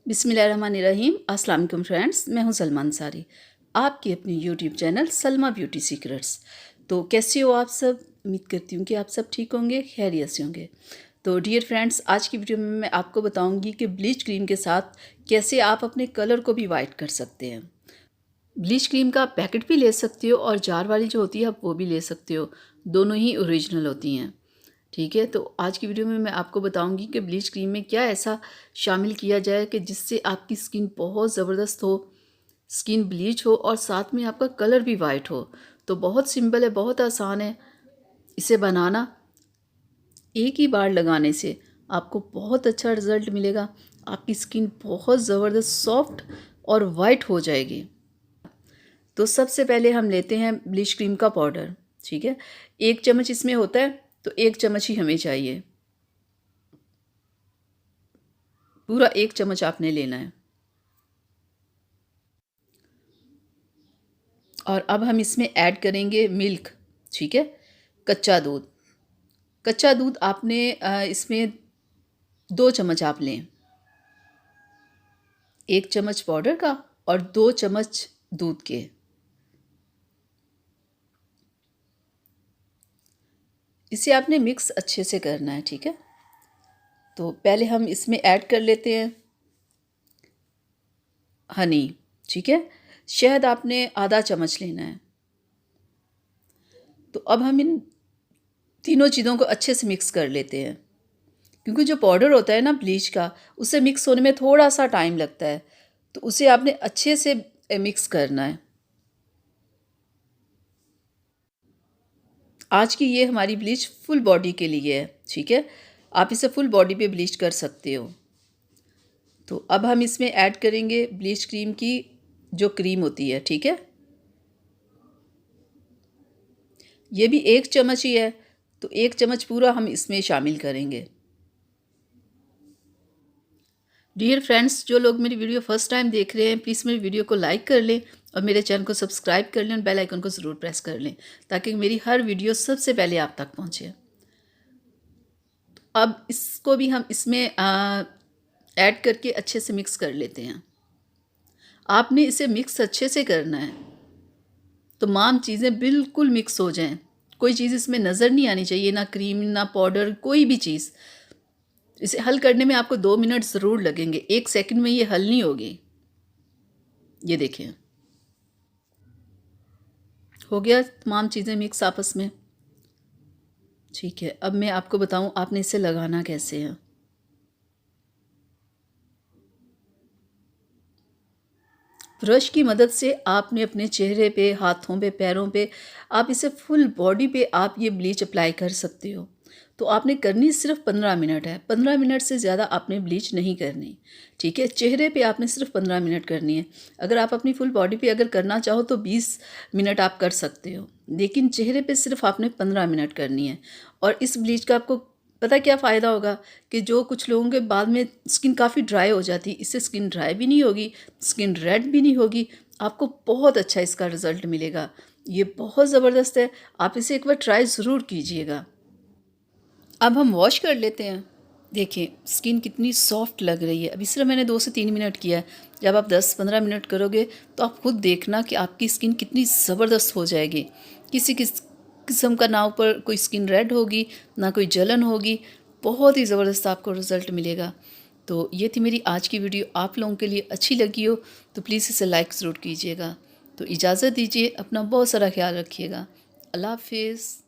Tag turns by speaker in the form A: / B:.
A: बिस्मिल्लाहिर्रहमानिर्रहीम। अस्सलाम वालेकुम फ्रेंड्स, मैं हूं सलमा अंसारी, आपकी अपनी YouTube channel Salma beauty secrets. तो कैसे हो आप सब? उम्मीद करती हूँ कि आप सब ठीक होंगे, खैरियत से होंगे। तो डियर फ्रेंड्स, आज की वीडियो में मैं आपको बताऊंगी कि ब्लीच क्रीम के साथ कैसे आप अपने कलर को भी वाइट कर सकते हैं। ब्लीच क्रीम का आप पैकेट भी ले सकते हो और जार वाली जो होती है आप वो भी ले सकते हो, दोनों ही ओरिजिनल होती हैं। ठीक है, तो आज की वीडियो में मैं आपको बताऊंगी कि ब्लीच क्रीम में क्या ऐसा शामिल किया जाए कि जिससे आपकी स्किन बहुत ज़बरदस्त हो, स्किन ब्लीच हो और साथ में आपका कलर भी वाइट हो। तो बहुत सिंपल है, बहुत आसान है इसे बनाना। एक ही बार लगाने से आपको बहुत अच्छा रिज़ल्ट मिलेगा, आपकी स्किन बहुत ज़बरदस्त सॉफ्ट और वाइट हो जाएगी। तो सबसे पहले हम लेते हैं ब्लीच क्रीम का पाउडर। ठीक है, 1 चम्मच इसमें होता है, तो 1 चम्मच ही हमें चाहिए। पूरा 1 चम्मच आपने लेना है। और अब हम इसमें ऐड करेंगे मिल्क। ठीक है, कच्चा दूध। कच्चा दूध आपने इसमें 2 चम्मच आप लें, 1 चम्मच पाउडर का और 2 चम्मच दूध के। इसे आपने मिक्स अच्छे से करना है। ठीक है, तो पहले हम इसमें ऐड कर लेते हैं हनी। ठीक है, शहद आपने आधा चम्मच लेना है। तो अब हम इन तीनों चीज़ों को अच्छे से मिक्स कर लेते हैं, क्योंकि जो पाउडर होता है ना ब्लीच का, उससे मिक्स होने में थोड़ा सा टाइम लगता है, तो उसे आपने अच्छे से मिक्स करना है। आज की ये हमारी ब्लीच फुल बॉडी के लिए है। ठीक है, आप इसे फुल बॉडी पे ब्लीच कर सकते हो। तो अब हम इसमें ऐड करेंगे ब्लीच क्रीम की जो क्रीम होती है। ठीक है, ये भी 1 चम्मच ही है, तो 1 चम्मच पूरा हम इसमें शामिल करेंगे। डियर फ्रेंड्स, जो लोग मेरी वीडियो फर्स्ट टाइम देख रहे हैं, प्लीज़ मेरी वीडियो को लाइक कर लें और मेरे चैनल को सब्सक्राइब कर लें और बेल आइकन को ज़रूर प्रेस कर लें, ताकि मेरी हर वीडियो सबसे पहले आप तक पहुंचे। अब इसको भी हम इसमें ऐड करके अच्छे से मिक्स कर लेते हैं। आपने इसे मिक्स अच्छे से करना है, तमाम चीज़ें बिल्कुल मिक्स हो जाएं, कोई चीज़ इसमें नज़र नहीं आनी चाहिए, ना क्रीम ना पाउडर, कोई भी चीज़। इसे हल करने में आपको 2 मिनट ज़रूर लगेंगे, 1 सेकंड में ये हल नहीं होगी। ये देखें, हो गया तमाम चीज़ें मिक्स आपस में। ठीक है, अब मैं आपको बताऊं आपने इसे लगाना कैसे है। ब्रश की मदद से आपने अपने चेहरे पे, हाथों पे, पैरों पे, आप इसे फुल बॉडी पे आप ये ब्लीच अप्लाई कर सकते हो। तो आपने करनी सिर्फ 15 मिनट है, 15 मिनट से ज़्यादा आपने ब्लीच नहीं करनी। ठीक है, चेहरे पे आपने सिर्फ 15 मिनट करनी है। अगर आप अपनी फुल बॉडी पे अगर करना चाहो तो 20 मिनट आप कर सकते हो, लेकिन चेहरे पे सिर्फ आपने 15 मिनट करनी है। और इस ब्लीच का आपको पता क्या फ़ायदा होगा कि जो कुछ लोगों के बाद में स्किन काफ़ी ड्राई हो जाती है, इससे स्किन ड्राई भी नहीं होगी, स्किन रेड भी नहीं होगी। आपको बहुत अच्छा इसका रिज़ल्ट मिलेगा। ये बहुत ज़बरदस्त है, आप इसे एक बार ट्राई ज़रूर कीजिएगा। अब हम वॉश कर लेते हैं। देखिए स्किन कितनी सॉफ्ट लग रही है। अभी सिर्फ मैंने 2 से 3 मिनट किया है। जब आप 10-15 मिनट करोगे तो आप खुद देखना कि आपकी स्किन कितनी ज़बरदस्त हो जाएगी। किसी किस्म का ना ऊपर कोई स्किन रेड होगी, ना कोई जलन होगी। बहुत ही ज़बरदस्त आपको रिज़ल्ट मिलेगा। तो ये थी मेरी आज की वीडियो। आप लोगों के लिए अच्छी लगी हो तो प्लीज़ इसे लाइक ज़रूर कीजिएगा। तो इजाज़त दीजिए, अपना बहुत सारा ख्याल रखिएगा। अल्लाह हाफ़िज़।